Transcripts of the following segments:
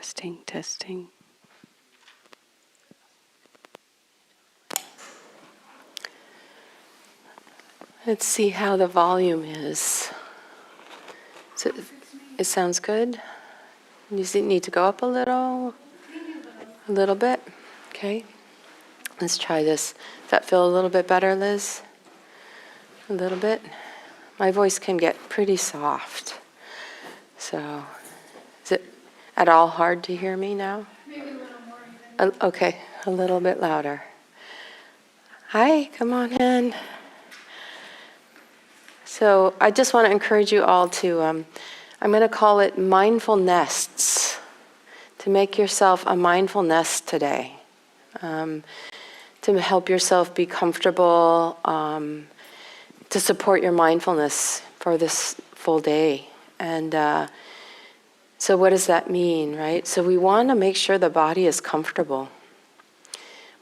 Testing, testing. Let's see how the volume is. So it sounds good? You need to go up a little? A little bit? Okay. Let's try this. Does that feel a little bit better, Liz? A little bit? My voice can get pretty soft. So, is it at all hard to hear me now? Maybe a little more even. Okay, a little bit louder. Hi, come on in. So I just want to encourage you all to, I'm going to call it mindful nests, to make yourself a mindful nest today, to help yourself be comfortable, to support your mindfulness for this full day. And so what does that mean, right? So we want to make sure the body is comfortable.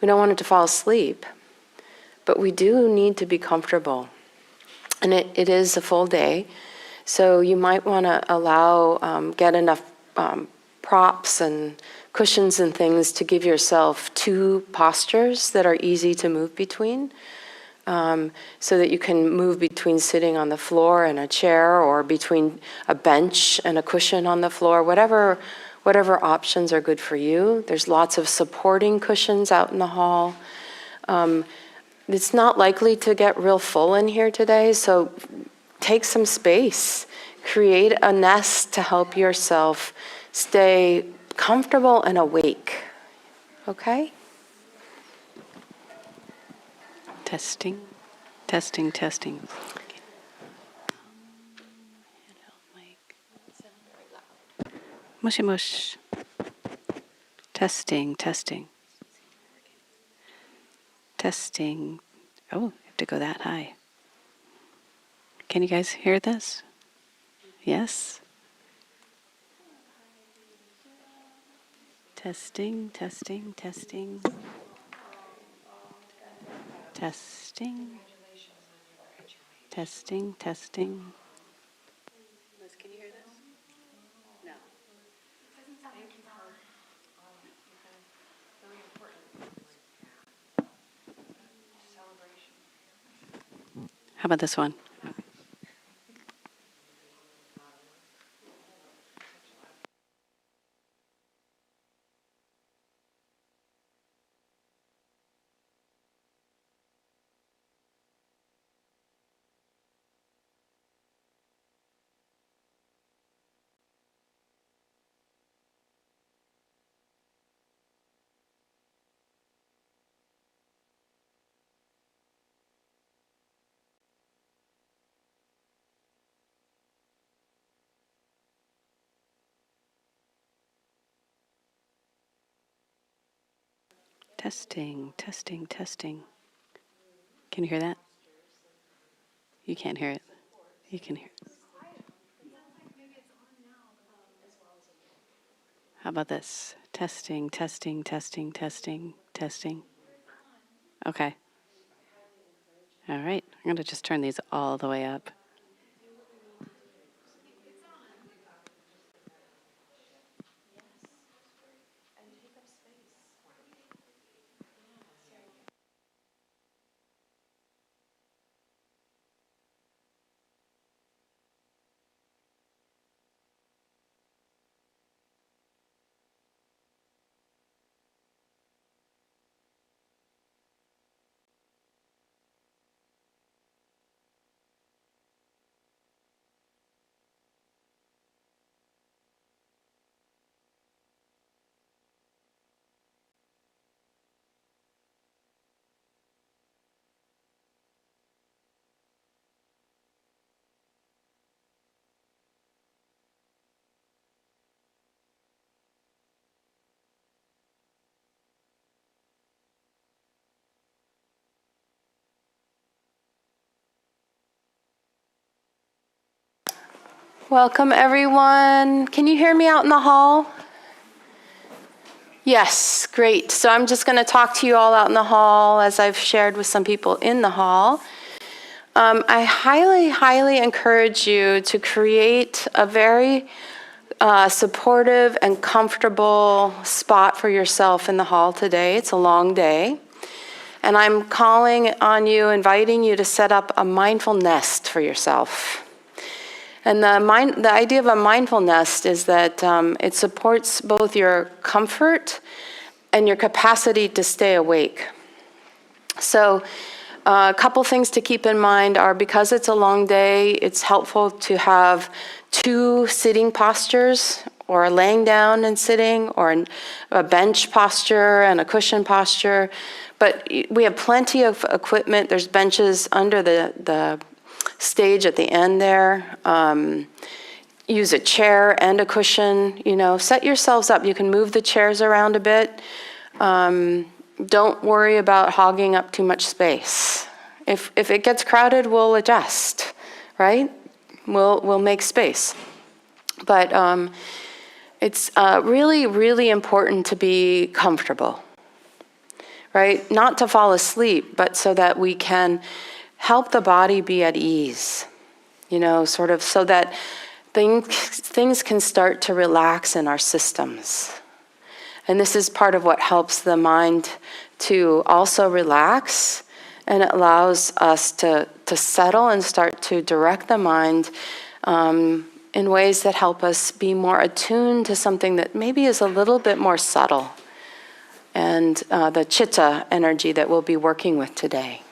We don't want it to fall asleep, but we do need to be comfortable. And it is a full day, so you might want to allow, get enough props and cushions and things to give yourself two postures that are easy to move between, so that you can move between sitting on the floor and a chair, or between a bench and a cushion on the floor, whatever options are good for you. There's lots of supporting cushions out in the hall. It's not likely to get real full in here today, so take some space. Create a nest to help yourself stay comfortable and awake. Okay? Testing, testing, testing. Mushy mush. Testing, testing. Testing. Oh, you have to go that high. Can you guys hear this? Yes? Testing, testing, testing. Testing. Testing, testing. Liz, can you hear this? No. How about this one? Testing, testing, testing. Can you hear that? You can't hear it. You can hear it. How about this? Testing, testing, testing, testing, testing. Okay. All right. I'm going to just turn these all the way up. Welcome, everyone. Can you hear me out in the hall? Yes, great. So I'm just going to talk to you all out in the hall, as I've shared with some people in the hall. I highly, highly encourage you to create a very supportive and comfortable spot for yourself in the hall today. It's a long day. And I'm calling on you, inviting you to set up a mindful nest for yourself. And the idea of a mindful nest is that it supports both your comfort and your capacity to stay awake. So a couple things to keep in mind are, because it's a long day, it's helpful to have 2 sitting postures, or laying down and sitting, or a bench posture and a cushion posture. But we have plenty of equipment. There's benches under the stage at the end there. Use a chair and a cushion. Set yourselves up. You can move the chairs around a bit. Don't worry about hogging up too much space. If it gets crowded, we'll adjust, right? We'll make space. But it's really, really important to be comfortable, right? Not to fall asleep, but so that we can help the body be at ease, sort of so that things can start to relax in our systems. And this is part of what helps the mind to also relax, and it allows us to settle and start to direct the mind in ways that help us be more attuned to something that maybe is a little bit more subtle, and the citta energy that we'll be working with today.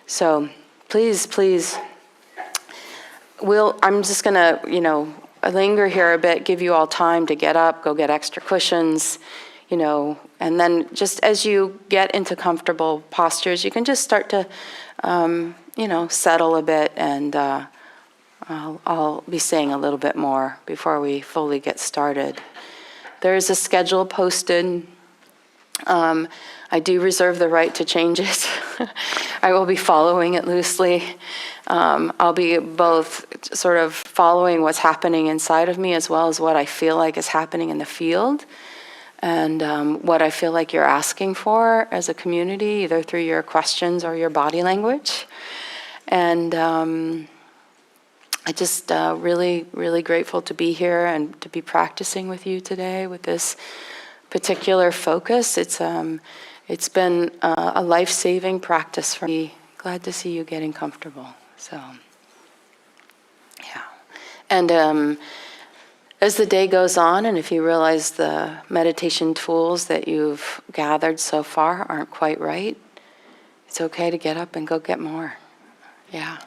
So please, I'm just going to, linger here a bit, give you all time to get up, go get extra cushions, and then just as you get into comfortable postures, you can just start to, settle a bit, and I'll be saying a little bit more before we fully get started. There is a schedule posted. I do reserve the right to change it. I will be following it loosely. I'll be both sort of following what's happening inside of me, as well as what I feel like is happening in the field, and what I feel like you're asking for as a community, either through your questions or your body language. And I just really, really grateful to be here and to be practicing with you today with this particular focus. It's been a life-saving practice for me. Glad to see you getting comfortable. So, yeah. And as the day goes on, and if you realize the meditation tools that you've gathered so far aren't quite right, it's okay to get up and go get more. Yeah.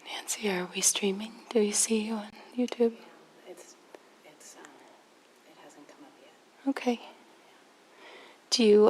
Nancy, are we streaming? Do you see you on YouTube? It hasn't come up yet. Okay. Do you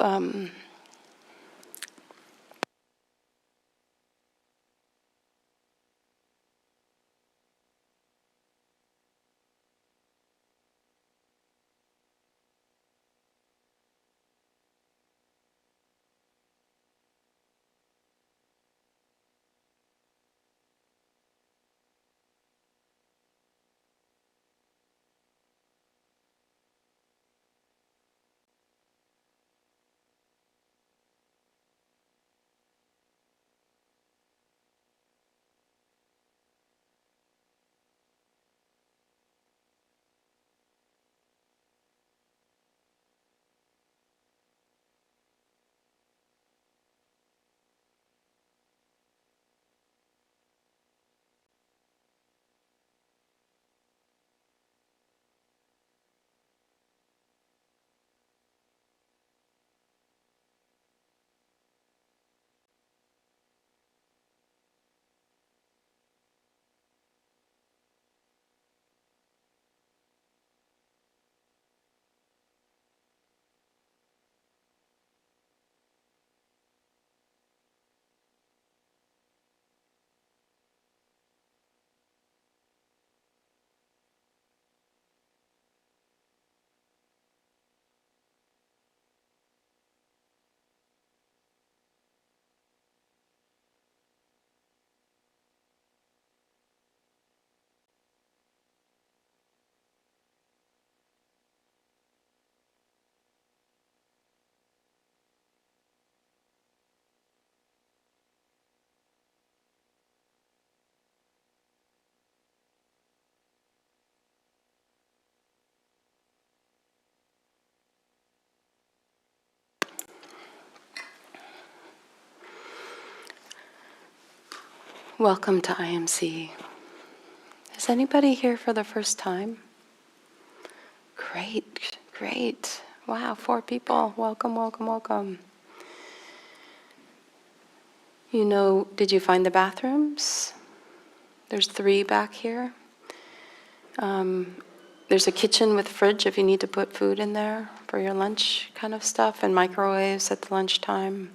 welcome to IMC? Is anybody here for the first time? Great, great. Wow, 4 people. Welcome, welcome, welcome. Did you find the bathrooms? There's 3 back here. There's a kitchen with fridge if you need to put food in there for your lunch kind of stuff, and microwaves at the lunchtime.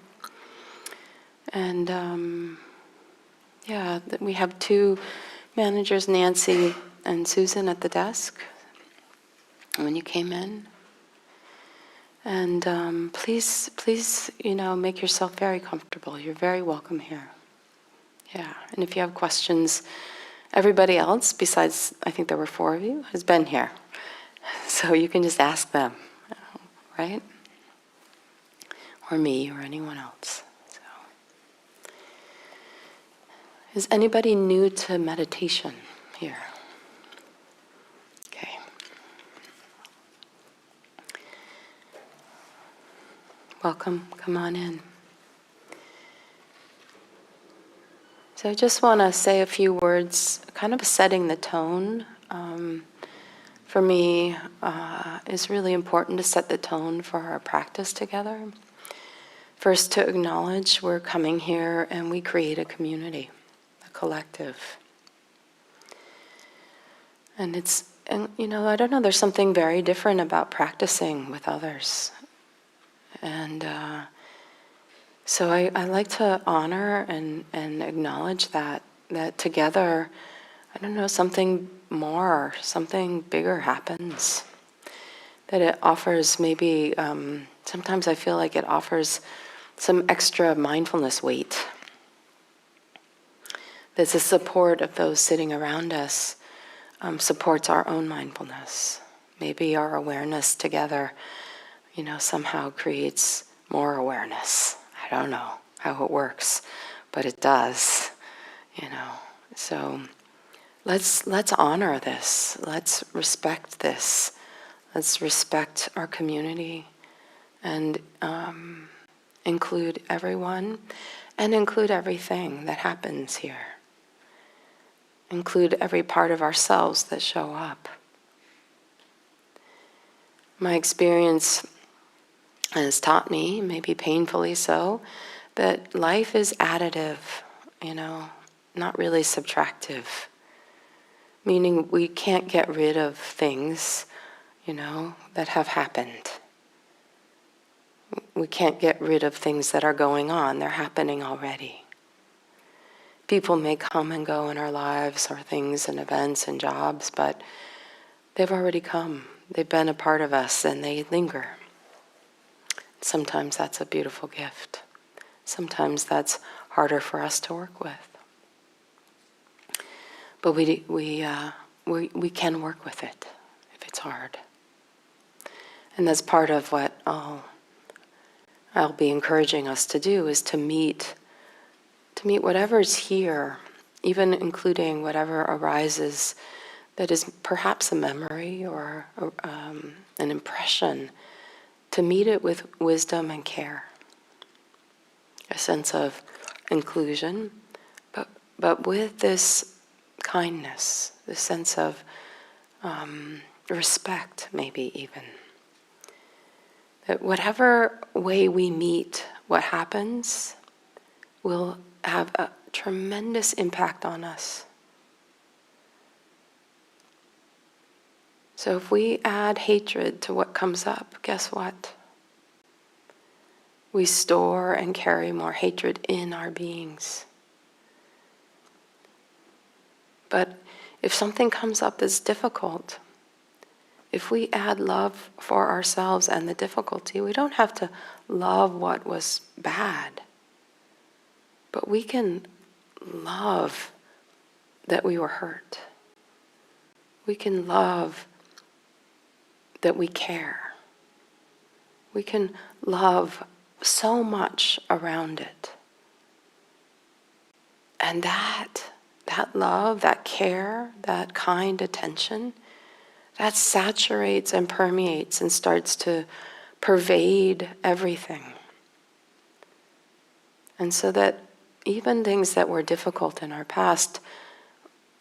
And we have 2 managers, Nancy and Susan, at the desk when you came in. And please, make yourself very comfortable. You're very welcome here. Yeah, and if you have questions, everybody else, besides, I think there were 4 of you, has been here. So you can just ask them, right? Or me, or anyone else. So, is anybody new to meditation here? Okay. Welcome, come on in. So I just want to say a few words, kind of setting the tone. For me, is really important to set the tone for our practice together. First, to acknowledge we're coming here and we create a community, a collective. And I don't know, there's something very different about practicing with others. And so I like to honor and acknowledge that together, I don't know, something more, something bigger happens. That it offers maybe, sometimes I feel like it offers some extra mindfulness weight. That the support of those sitting around us supports our own mindfulness. Maybe our awareness together, somehow creates more awareness. I don't know how it works, but it does, So let's honor this. Let's respect this. Let's respect our community and include everyone and include everything that happens here. Include every part of ourselves that show up. My experience has taught me, maybe painfully so, that life is additive, not really subtractive. Meaning we can't get rid of things, that have happened. we can't get rid of things that are going on. They're happening already. People may come and go in our lives, or things and events and jobs, but they've already come. They've been a part of us and they linger. Sometimes that's a beautiful gift. Sometimes that's harder for us to work with. But we can work with it if it's hard. And that's part of what I'll be encouraging us to do, is to meet whatever's here, even including whatever arises that is perhaps a memory or an impression, to meet it with wisdom and care, a sense of inclusion, but with this kindness, this sense of respect, maybe even. That whatever way we meet what happens will have a tremendous impact on us. So if we add hatred to what comes up, guess what? We store and carry more hatred in our beings. But if something comes up that's difficult, if we add love for ourselves and the difficulty, we don't have to love what was bad, but we can love that we were hurt. We can love that we care. We can love so much around it. And that love, that care, that kind attention, that saturates and permeates and starts to pervade everything. And so that even things that were difficult in our past,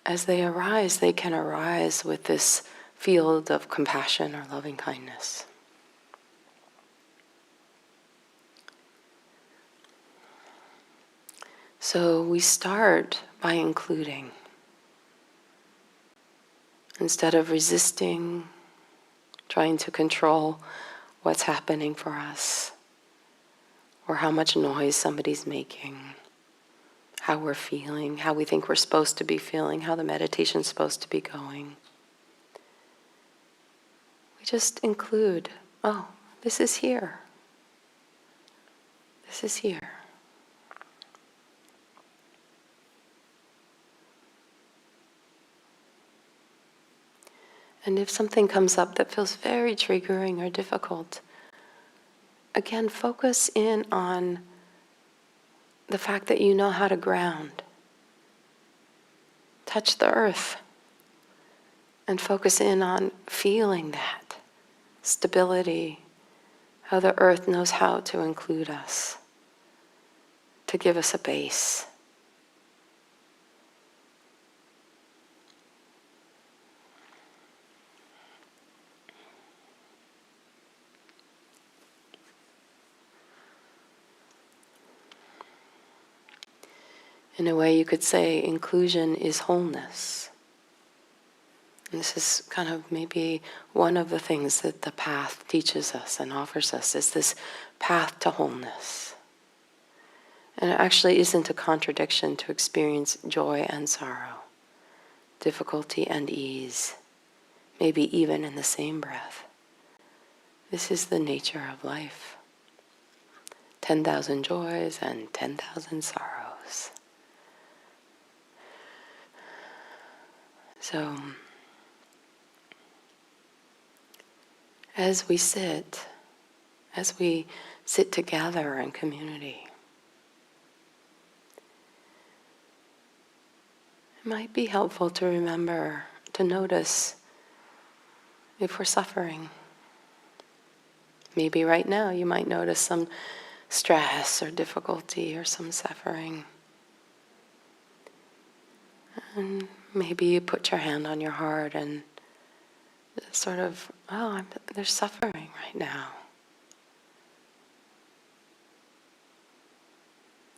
as they arise, they can arise with this field of compassion or loving kindness. So we start by including. Instead of resisting, trying to control what's happening for us, or how much noise somebody's making, how we're feeling, how we think we're supposed to be feeling, how the meditation's supposed to be going. We just include, oh, this is here. This is here. And if something comes up that feels very triggering or difficult, again, focus in on the fact that you know how to ground. Touch the earth and focus in on feeling that stability, how the earth knows how to include us, to give us a base. In a way, you could say inclusion is wholeness. And this is kind of maybe one of the things that the path teaches us and offers us, is this path to wholeness. And it actually isn't a contradiction to experience joy and sorrow, difficulty and ease, maybe even in the same breath. This is the nature of life. 10,000 joys and 10,000 sorrows. So, as we sit together in community, it might be helpful to remember to notice if we're suffering. Maybe right now you might notice some stress or difficulty or some suffering. And maybe you put your hand on your heart and sort of, there's suffering right now.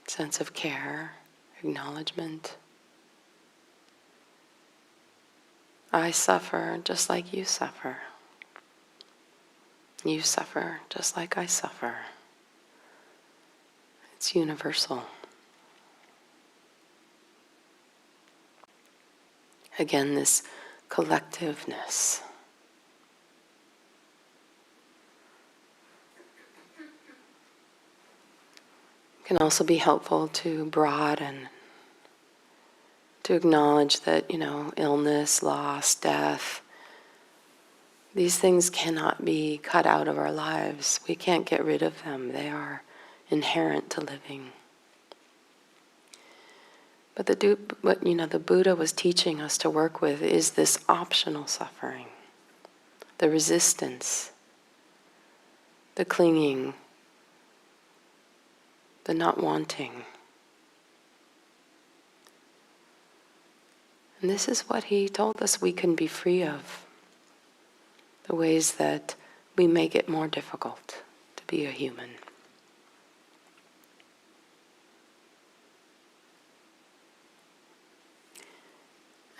Sense of care, acknowledgement. I suffer just like you suffer. You suffer just like I suffer. It's universal. Again, this collectiveness. Can also be helpful to broaden, to acknowledge that, illness, loss, death, these things cannot be cut out of our lives. We can't get rid of them. They are inherent to living. But the Buddha was teaching us to work with is this optional suffering, the resistance, the clinging, the not wanting. And this is what he told us we can be free of. The ways that we make it more difficult to be a human.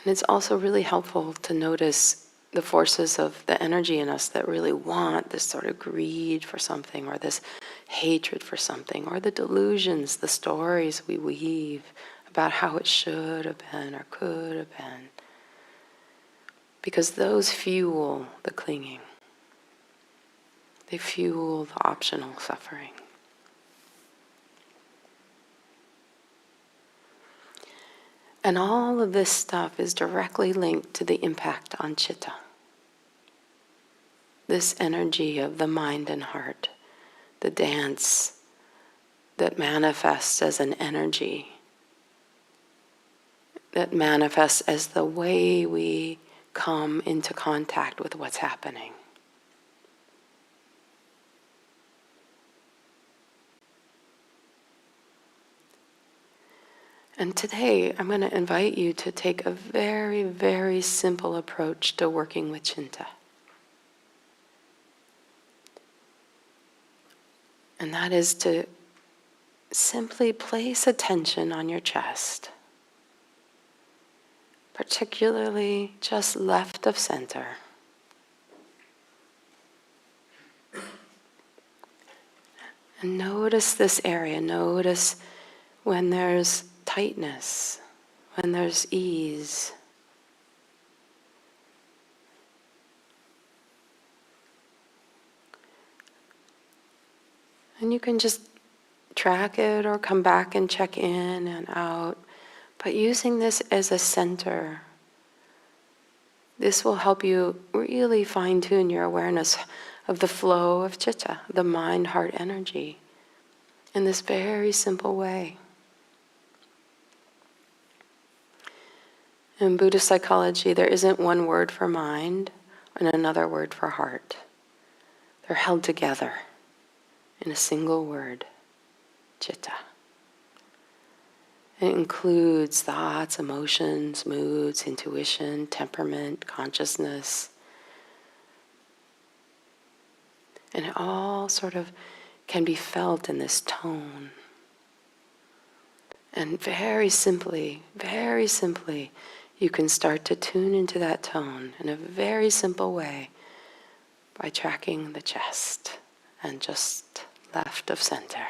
And it's also really helpful to notice the forces of the energy in us that really want this sort of greed for something, or this hatred for something, or the delusions, the stories we weave about how it should have been or could have been. Because those fuel the clinging. They fuel the optional suffering. And all of this stuff is directly linked to the impact on citta. This energy of the mind and heart, the dance that manifests as an energy, that manifests as the way we come into contact with what's happening. And today, I'm going to invite you to take a very, very simple approach to working with citta. And that is to simply place attention on your chest, particularly just left of center. And notice this area. Notice when there's tightness, when there's ease. And you can just track it or come back and check in and out. But using this as a center, this will help you really fine-tune your awareness of the flow of citta, the mind-heart energy, in this very simple way. In Buddhist psychology, there isn't one word for mind and another word for heart. They're held together in a single word, citta. It includes thoughts, emotions, moods, intuition, temperament, consciousness. And it all sort of can be felt in this tone. And very simply, you can start to tune into that tone in a very simple way by tracking the chest and just left of center.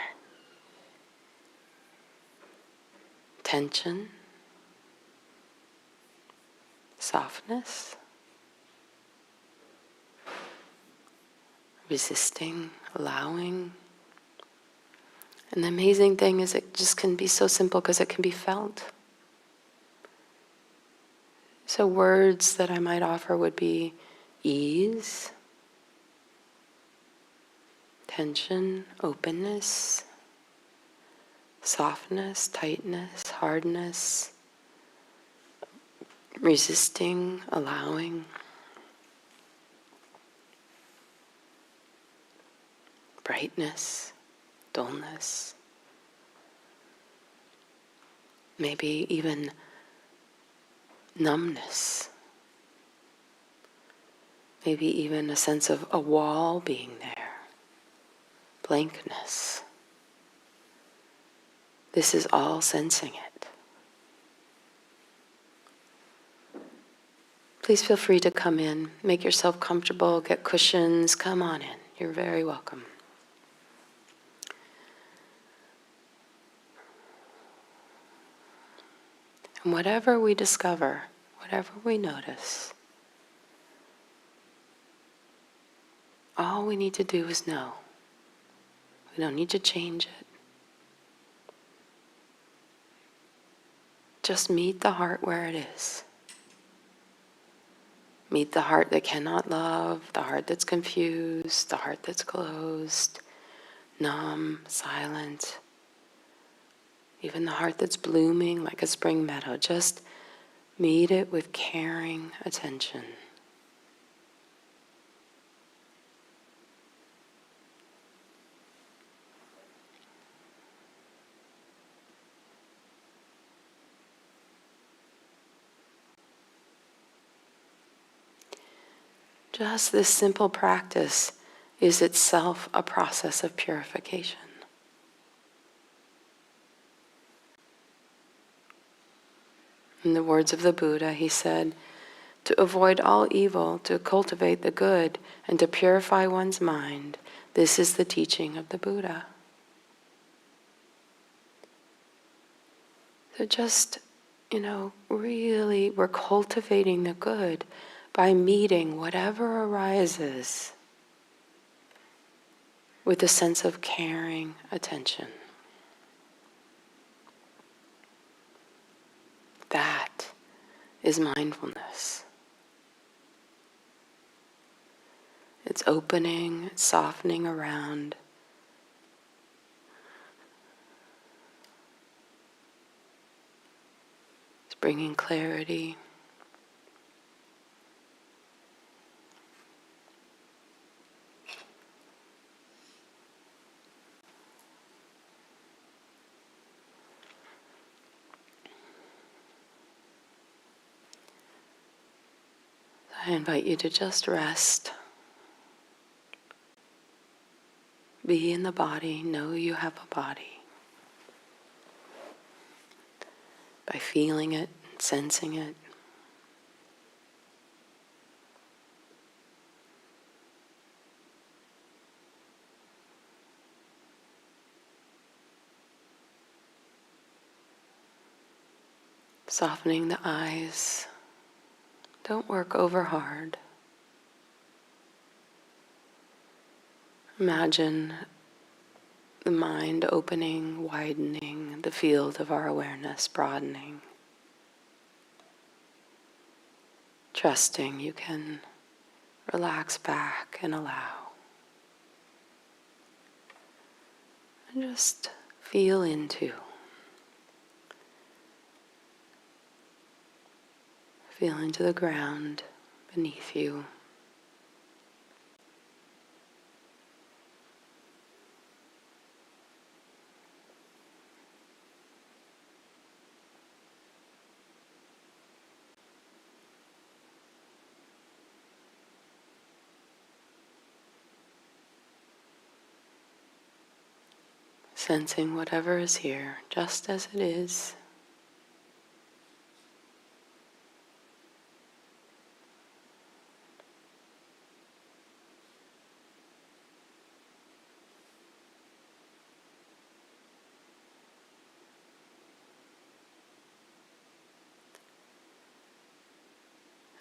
Tension, softness, resisting, allowing. And the amazing thing is it just can be so simple because it can be felt. So words that I might offer would be ease, tension, openness, softness, tightness, hardness, resisting, allowing, brightness, dullness, maybe even numbness, maybe even a sense of a wall being there, blankness. This is all sensing it. Please feel free to come in, make yourself comfortable, get cushions, come on in. You're very welcome. And whatever we discover, whatever we notice, all we need to do is know. We don't need to change it. Just meet the heart where it is. Meet the heart that cannot love, the heart that's confused, the heart that's closed, numb, silent, even the heart that's blooming like a spring meadow. Just meet it with caring attention. Just this simple practice is itself a process of purification. In the words of the Buddha, he said, to avoid all evil, to cultivate the good, and to purify one's mind, this is the teaching of the Buddha. So just, really we're cultivating the good by meeting whatever arises with a sense of caring attention. That is mindfulness. It's opening, it's softening around. It's bringing clarity. I invite you to just rest. Be in the body. Know you have a body. By feeling it, sensing it. Softening the eyes. Don't work over hard. Imagine the mind opening, widening, the field of our awareness broadening. Trusting you can relax back and allow. And just feel into. Feel into the ground beneath you. Sensing whatever is here, just as it is.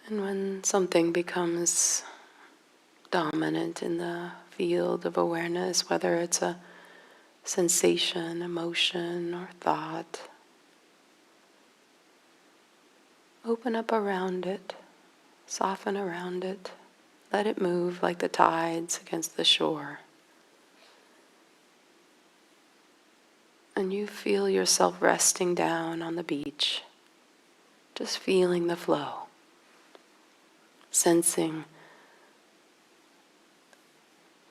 And when something becomes dominant in the field of awareness, whether it's a sensation, emotion, or thought, open up around it, soften around it, let it move like the tides against the shore. And you feel yourself resting down on the beach, just feeling the flow, sensing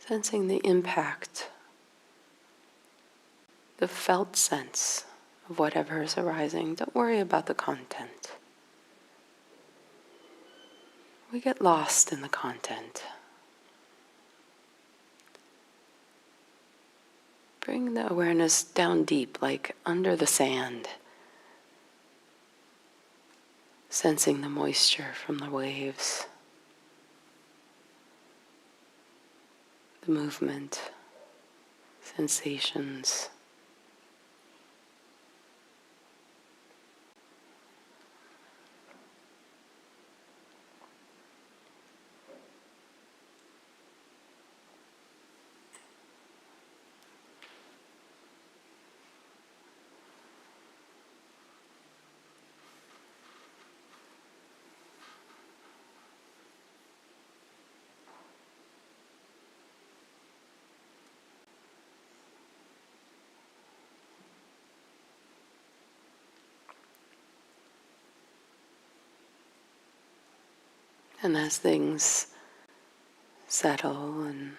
the impact, the felt sense of whatever is arising. Don't worry about the content. We get lost in the content. Bring the awareness down deep, like under the sand, sensing the moisture from the waves, the movement, sensations. And as things settle, and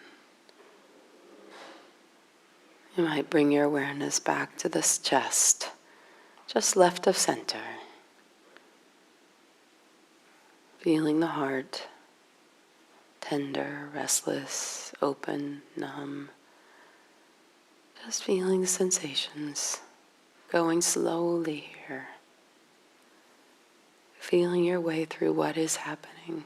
you might bring your awareness back to this chest, just left of center. Feeling the heart, tender, restless, open, numb. Just feeling the sensations, going slowly here. Feeling your way through what is happening.